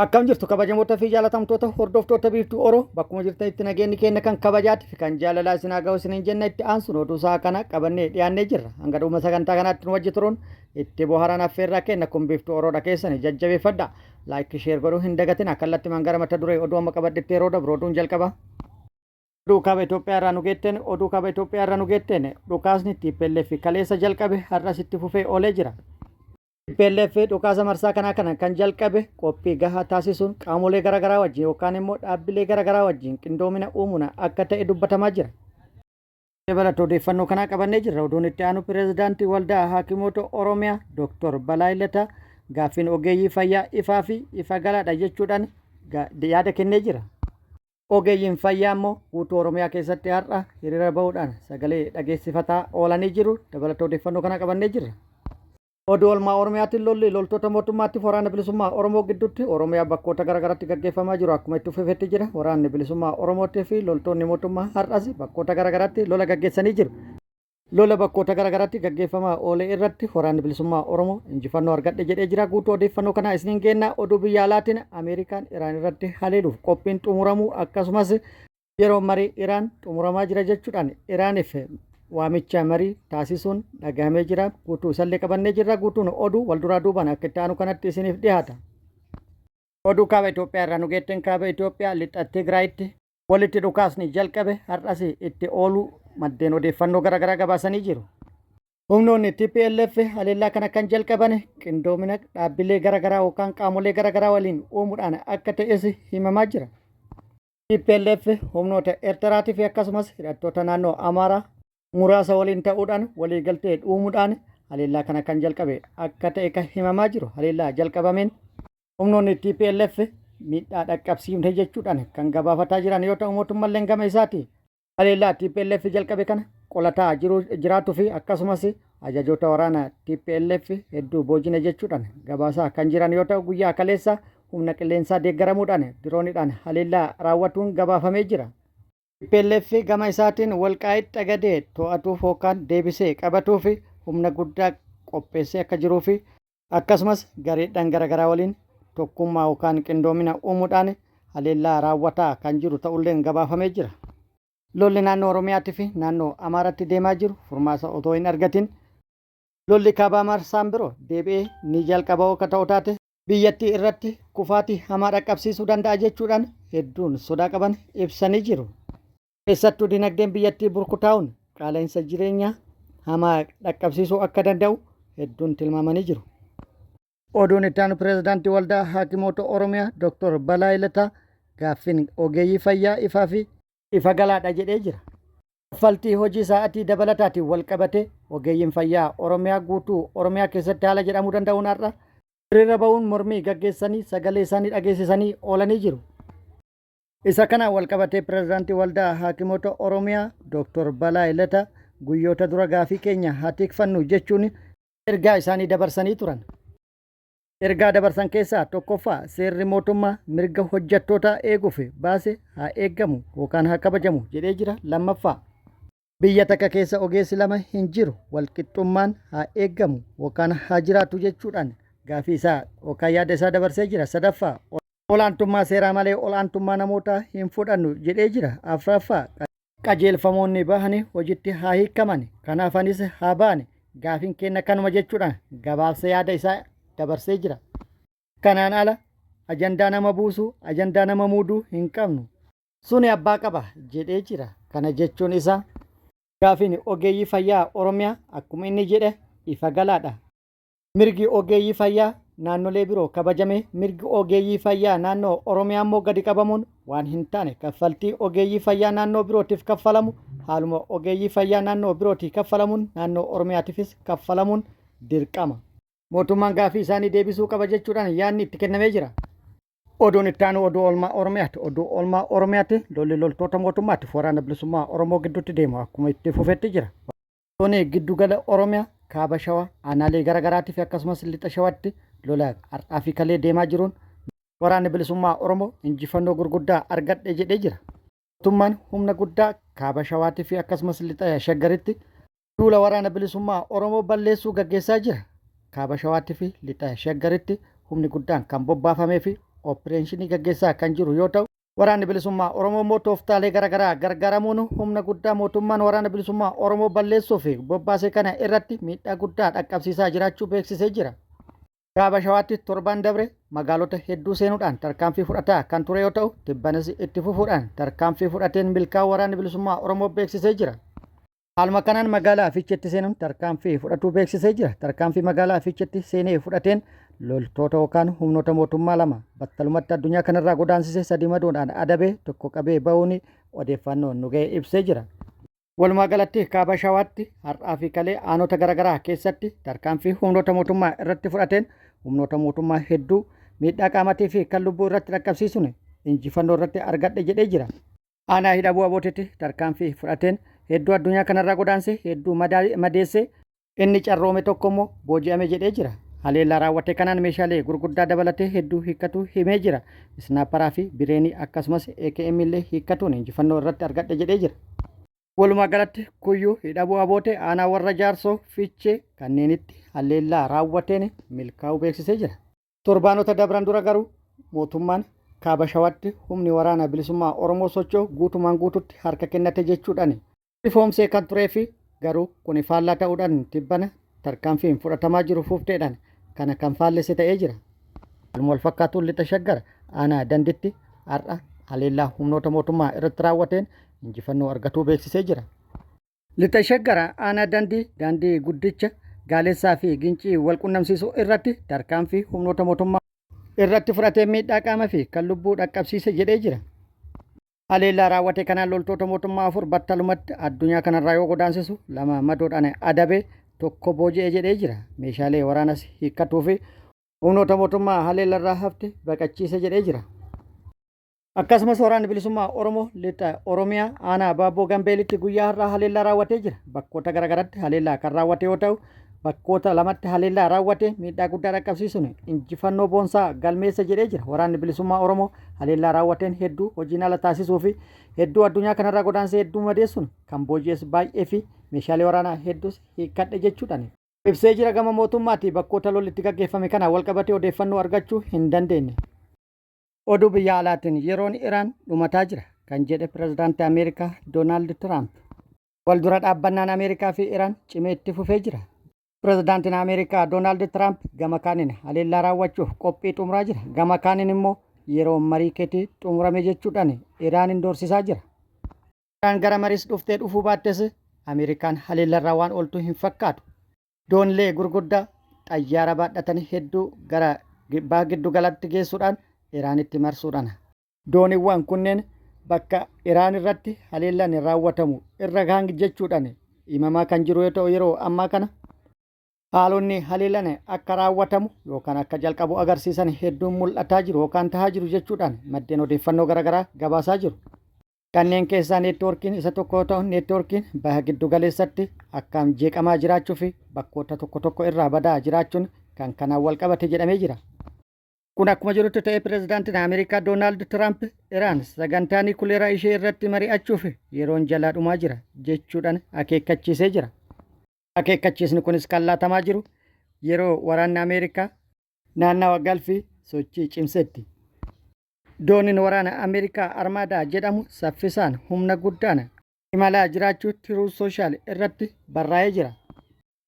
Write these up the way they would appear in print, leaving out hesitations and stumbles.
Akkam jirtu kabajamoota fi jaalatamtoota hordoftoota biiftuu Oroo bakkuma jirtanitti nageenyi keenya kan kabajaati fi kan jaalalaa isin haa ga'u isiniin jenna itti aansuun oduu isaa kana qabannee dhiyaannee jirra. Hanga dhuma sagantaa kanaatti nu wajji turuun itti bohaaran affeerraa kenna kun biiftuu Oroodha keessani jajjabeeffadha. Laayik sheer godhuu hin dagatina kallattii mangara mata duree oduu amma qabadhetti yeroo dabru oduun jalqaba. Oduu kaaba Itoophiyaa irraa nu geetteen dhukaasni TPLF kaleessa jalqabe har'as itti fufee oolee jira. TPLF dhukaasa marsaa kana kan jalqabe qophii gahaa taasisuun qaamolee garaagaraa wajjin yookaan immoo dhaabbilee garaagaraa wajjin qindoomina uumuun akka ta'e dubbatamaa jira. Dabalatoo odeeffannoo kanaa qabannee jirra. Oduun itti aanu pireezidaantii waldaa haakimoota Oromiyaa Dr. Balaa Lataa gaaffiin ogeeyyii fayyaa ifaa fi ifa galaadha jechuudhaan yaada kennee jira. Ogeeyyiin fayyaa immoo guutuu Oromiyaa keessatti har'a hiriira bahuudhaan sagalee dhageessifataa oolanii jiru. Dabalatoo odeeffannoo kanaa qabannee jirra. Oduu olmaa Oromiyaatiin loltoota mootummaatti waraana bilisummaa Oromoo gidduutti Oromiyaa bakkoota garaagaraatti gaggeeffamaa jiru akkuma itti fufeetti jira. Waraanni bilisummaa Oromootii fi loltoonni mootummaa har'as bakkoota garaagaraatti lola gaggeessanii jiru. Lola bakkoota garaagaraatti gaggeeffamaa oolee irratti waraanni bilisummaa Oromoo injifannoo argadhe jedhee jira. Guutuu odeeffannoo kanaa isiniin geenna. Oduu biyya alaatiin Ameerikaan Iraan irratti haleeluuf qophiin xumuramuu akkasumas yeroo marii Iraan xumuramaa jira jechuudhaan Iraaniif waamicha marii taasisuun dhagahamee jira. Guutuu isallee qabannee jirra. Guutuun oduu walduraa duubaan akka itti aanu kanatti isiniif dhiyaata. Oduu kaaba Itoophiyaa irraa nu geetteen kaaba Itoophiyaa lixa Tigraayitti walitti dhukaasni jalqabe har'as itti ooluu maddeen odeeffannoo garaagaraa gabaasanii jiru. Humnoonni TPLF haleellaa kana kan jalqaban qindoomina dhaabbilee garaagaraa yookaan qaamolee garaagaraa waliin uumuudhaan akka ta'es himamaa jira. TPLF humnoota Eertiraatii fi akkasumas hidhattoota naannoo Amaaraa muraasa waliin ta'uudhaan waliigaltee uumuudhaan haleellaa kana kan jalqabe akka ta'e kan himamaa jiru. Haleellaa jalqabameen humnoonni TPLF miidhaa dhaqqabsiifne jechuudhaan kan gabaafataa jiran yoo ta'u mootummaan gama isaati haleellaa TPLF jalqabe kana qolataa jiraatuu fi akkasumas ajajoota waraana TPLF hedduu boojine jechuudhaan gabaasaa kan jiran yoo ta'u guyyaa kaleessa humna qilleensaa deeggaramuudhaan dirooniidhaan haleellaa raawwatuun gabaafamee jira. TPLF gama isaatiin Walqaayitti Xagadee to'atuuf yookaan deebisee qabatuuf humna guddaa qopheessee akka jiruu fi akkasumas gareedhaan garaagaraa waliin tokkummaa yookaan qindoomina uumuudhaan haleellaa raawwataa kan jiru ta'ullee gabaafamee jira. Lolli naannoo Oromiyaatii fi naannoo Amaaraatti deemaa jiru furmaata otoo hin argatin lolli kaabaa marsaan biroo deebi'ee ni jalqaba akka ta'u taate biyyattii irratti kufaatii hamaa dhaqqabsiisuu danda'a jechuudhaan hedduun sodaa qaban ibsanii jiru. Keessattuu dinagdeen biyyattii burkutaa'uun qaala'insa jireenyaa hamaa dhaqqabsiisuu akka danda'u hedduun tilmaamanii jiru. Oduun itti aanu pireezidaantii waldaa haakimoota Oromiyaa Dr. Balaa Lataa gaaffiin ogeeyyii fayyaa ifaa fi ifa galaadha jedhee jira. Kaffaltii hojii sa'aatii dabalataatiin wal qabate ogeeyyiin fayyaa Oromiyaa guutuu Oromiyaa keessatti haala jedhamuu danda'uun har'a hiriira bahuun mormii gaggeessanii sagalee isaanii dhageessisanii oolanii jiru. Isa kana wal qabatee pireezidaantii waldaa haakimoota Oromiyaa Dr. Balaa Lataa guyyoota dura gaafii keenya haa tikfannu jechuun ergaa isaanii dabarsanii turan. Ergaa dabarsan keessaa tokkoffaa seerri mootummaa mirga hojjettootaa eeguuf baase haa eeggamu yookaan haa kabajamu jedhee jira. Lammaffaa biyya takka keessa ogeessi lama hin jiru walqixxummaan haa eeggamu yookaan haa jiraatu jechuudhaan gaafii isaa yookaan yaada isaa dabarsee jira. Sadaffaa olaantummaa seeraa malee olaantummaa namootaa hin fudhannu jedhee jira. Afuraffaa qajeelfamoonni bahanii hojiitti haa hiikaman kanaafanis haa ba'an gaafiin keenya kanuma jechuudhaan gabaabsa yaada isaa dabarsee jira. Kanaan ala ajandaa nama buusuu ajandaa nama muuduu hin qabnu suni abbaa qaba jedhee jira. Kana jechuun isaa gaafiin ogeeyyii fayyaa Oromiyaa akkuma inni jedhe ifa galaadha. Mirgi ogeeyyii fayyaa naannolee biroo kabajame mirgi ogeeyyii fayyaa naannoo Oromiyaa immoo gadi qabamuun waan hin taane kaffaltii ogeeyyii fayyaa naannoo birootiif kaffalamu haaluma ogeeyyii fayyaa naannoo birootiif kaffalamuun naannoo Oromiyaatiifis kaffalamuun dirqama. Mootummaan gaafii isaanii deebisuu qaba jechuudhaan yaadni itti kennamee jira. Oduun itti aanu oduu olmaa Oromiyaati. Oduu olmaa Oromiyaatti lolli loltoota mootummaatti waraana bilisummaa Oromoo gidduutti deemu akkuma itti fufetti jira. Loltoonni giddugala Oromiyaa kaaba shawaa aanaalee garaagaraatti fi akkasumas lixa shawaatti lola har'aa fi kalee deemaa jiruun waraanni bilisummaa Oromoo injifannoo gurguddaa argadhe jedhee jira. Mootummaan humna guddaa kaaba shawaatii fi akkasumas lixa shaggaritti duula waraana bilisummaa Oromoo balleessuu gaggeessaa jira. Kaaba shawaatti fi lixa shaggaritti humni guddaan kan bobbaafamee fi ooppireeshinii gaggeessaa kan jiru yoo ta'u, waraanni bilisummaa Oromoo immoo tooftaalee garaagaraa gargaaramuun humna guddaa mootummaan waraana bilisummaa Oromoo balleessuu fi bobbaasee kana irratti miidhaa guddaa dhaqqabsiisaa jiraachuu beeksisee jira. Kaaba Shawaatti torban dabre magaalota hedduu seenuudhaan tarkaanfii fudhataa kan ture yoo ta'u, tibbanis itti fufuudhaan tarkaanfii fudhateen milkaa'uu waraanni bilisummaa Oromoo beeksisee jira. Haaluma kanaan magaalaa Fiicheetti seenuun tarkaanfii fudhatuu beeksisee jira. Tarkaanfii magaalaa Fiicheetti seenee fudhateen loltoota yookaan humnoota mootummaa lama battalumatti addunyaa kanarraa godaansisee 3 madoodhaan adabee tokko qabee ba'uun odeeffannoon nu ga'ee ibsee jira. Walumaa galatti kaaba Shawaatti har'aa fi kalee aanota garaagaraa keessatti tarkaanfii humnoota mootummaa irratti fudhateen humnoota mootummaa hedduu miidhaa qaamatii fi kan lubbuu irratti dhaqqabsiisuun injifannoo irratti argadhe jedhee jira. Aanaa hidha bu'aa bootetti tarkaanfii fudhateen hedduu addunyaa kanarraa godaansee hedduu madeessee inni carroome tokko immoo booji'ame jedhee jira. Haleellaa raawwate kanaan meeshaalee gurguddaa dabalatee hedduu hiikkatu himee jira. Isnaaparaa fi bireenii akkasumas AKM illee hiikkatuun injifannoo irratti argadhe jedhee jira. Walumaa galatti kuyyuu hidha bu'aa bootee aanaa warra Jaarsoo Fiichee kanneenitti haleellaa raawwateen milkaa'uu beeksisee jira. Torbaanota dabran dura garuu mootummaan kaaba Shawaatti humni waraana bilisummaa Oromoo socho'u guutumaan guututti harka kennate jechuudhaan ifoomsee kan turee fi garuu kun faallaa ta'uudhaan tibbana tarkaanfiin fudhatamaa jiru fuufteedhaan kana kan faallesse ta'ee jira. Wal fakkaatuun lixa Shaggar aanaa Danditti har'a haleellaa humnoota mootummaa irratti raawwateen injifannoo argatuu beeksisee jira. Lixa Shaggar aanaa Dandii guddicha Gaalessaa fi Gincii wal qunnamsiisuu irratti tarkaanfii humnoota mootummaa irratti fudhatee miidhaa qaamaa fi kan lubbuu dhaqqabsiise jedhee jira. Haleellaa raawwate kanaan loltoota mootummaa 4 battalumatti addunyaa kanarraa yoo godaansisu 2 madoodhaan adabee tokko booji'ee jedhee jira. Meeshaalee waraanas hiikkatuu fi humnoota mootummaa haleellarraa hafte baqachiise jedhee jira. Akkasumas waraanni bilisummaa Oromoo lixa Oromiyaa aanaa Baabboo Gambeelitti guyyaa har'aa haleellaa raawwatee jira. Bakkoota garaagaraatti haleellaa kan raawwate yoo ta'u, bakkoota lamatti haleellaa raawwate miidhaa guddaa dhaqqabsiisuun injifannoo boonsaa galmeessa jedhee jira. Waraanni bilisummaa Oromoo haleellaa raawwateen hedduu hojiin ala taasisuu fi hedduu addunyaa kanarraa godaansee hedduu madeessuun kan booji'es baay'ee fi meeshaalee waraanaa hedduus hiikkadhe jechuudhaan ibsee jira. Gama mootummaatti bakkoota lolli itti gaggeeffame kana walqabatee odeeffannoo argachuu hin dandeenye. Oduu biyya alaatiin yeroon Iraan dhumataa jira kan jedhe pirezidaantii Ameerikaa Doonaald Tiraamp. Waldura dhaabbannaan Ameerikaa fi Iraan cimee itti fufee jira. Pirezidaantiin Ameerikaa Doonaald Tiraamp gama kaaniin haleellaa raawwachuuf qophii xumuraa jira. Gama kaaniin immoo yeroo marii keetii xumurame jechuudhaan Iraanin doorsisaa jira. Iraan gara mariis dhuftee dhufuu baattes Ameerikaan haleellarraa waan ooltu hin fakkaatu. Doonilee gurguddaa xayyaara baadhatan hedduu gara baha giddu galaatti geessuudhaan Iraanitti marsuudhaan dooniiwwan kunneen bakka Iraan irratti haleellaan raawwatamu irra gahan jechuudhaan himamaa kan jiru yoo ta'u, yeroo ammaa kana haalonni haleellaan akka raawwatamu yookaan akka jalqabu agarsiisan hedduun mul'ataa jiru yookaan tahaa jiru jechuudhaan maddeen odeeffannoo garaagaraa gabaasaa jiru. Kanneen keessaa neetwoorkiin isa tokko yoo ta'u, neetwoorkiin baha giddu galeessatti akkaan jeeqamaa jiraachuu fi bakkoota tokko tokko irraa badaa jiraachuun kan kanaan wal qabate jedhamee jira. Kun akkuma jirutti ta'ee pirezidaantiin Ameerikaa Doonaald Tiraamp Iraan sagantaa niikuleeraa ishee irratti mari'achuuf yeroon jalaa dhumaa jira jechuudhaan akeekkachiisee jira. Akeekkachiisni kunis kan laatamaa jiru yeroo waraanni Ameerikaa naannawa galfii sochii cimsetti. Dooniin waraana Ameerikaa Armaadaa jedhamu saffisaan humna guddaan imalaa jiraachuu Tiruus Sooshaal irratti barraa'ee jira.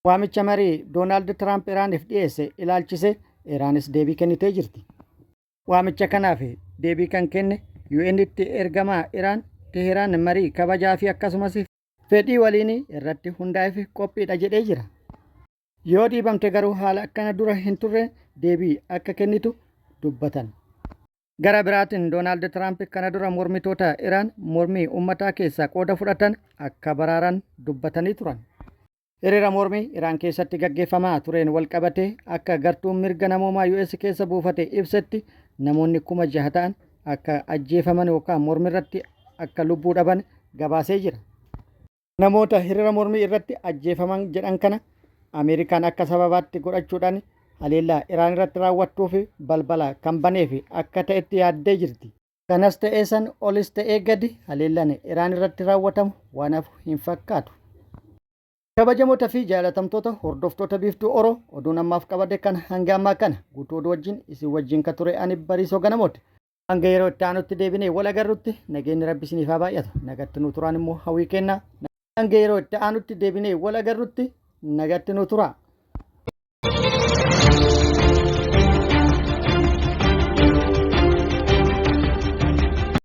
Waamicha marii Doonaald Tiraamp Iraaniif dhiyeesse ilaalchisee Iraanis deebii kennitee jirti. Waamicha kanaaf deebii kan kenne UN'tti ergamaa Iraan Teheraan marii kabajaa fi akkasumas fedhii waliinii irratti hundaa'eef qophiidha jedhee jira. Yoo dhiibamte garuu haala akkana dura hin turre deebii akka kennitu dubbatan. Gara biraatiin Doonaald Tiraamp kana dura mormitoota Iraan mormii uummataa keessaa qooda fudhatan akka baraaran dubbatanii turan. Hiriira mormii Iraan keessatti gaggeeffamaa tureen wal qabatee akka gartuun mirga namoomaa US keessa buufate ibsetti namoonni 6,000 ta'an akka ajjeefaman yookaan mormii irratti akka lubbuu dhaban gabaasee jira. Namoota hiriira mormii irratti ajjeefaman jedhan kana Ameerikaan akka sababaatti godhachuudhaan haleellaa Iraan irratti raawwattuu fi balbala kan banee fi akka ta'etti yaaddee jirti. Kanas ta'ee san olis ta'ee gadi haleellaan Iraan irratti raawwatamu waan hafu hin fakkaatu. Kabajamoota fi jaalatamtoota hordoftoota biiftuu Oroo oduun ammaaf qabadde kan hanga ammaa kana guutuu oduu wajjin isin wajjin ka ture ani Bariisoo Ganamooti. Hanga yeroo itti aanutti deebinee wal agarrutti nageenyi Rabbi isiniif haa baay'atu. Nagatti nu turaan immoo hawwii kennaa. Hanga yeroo itti aanutti deebinee wal agarrutti nagatti nu turaa.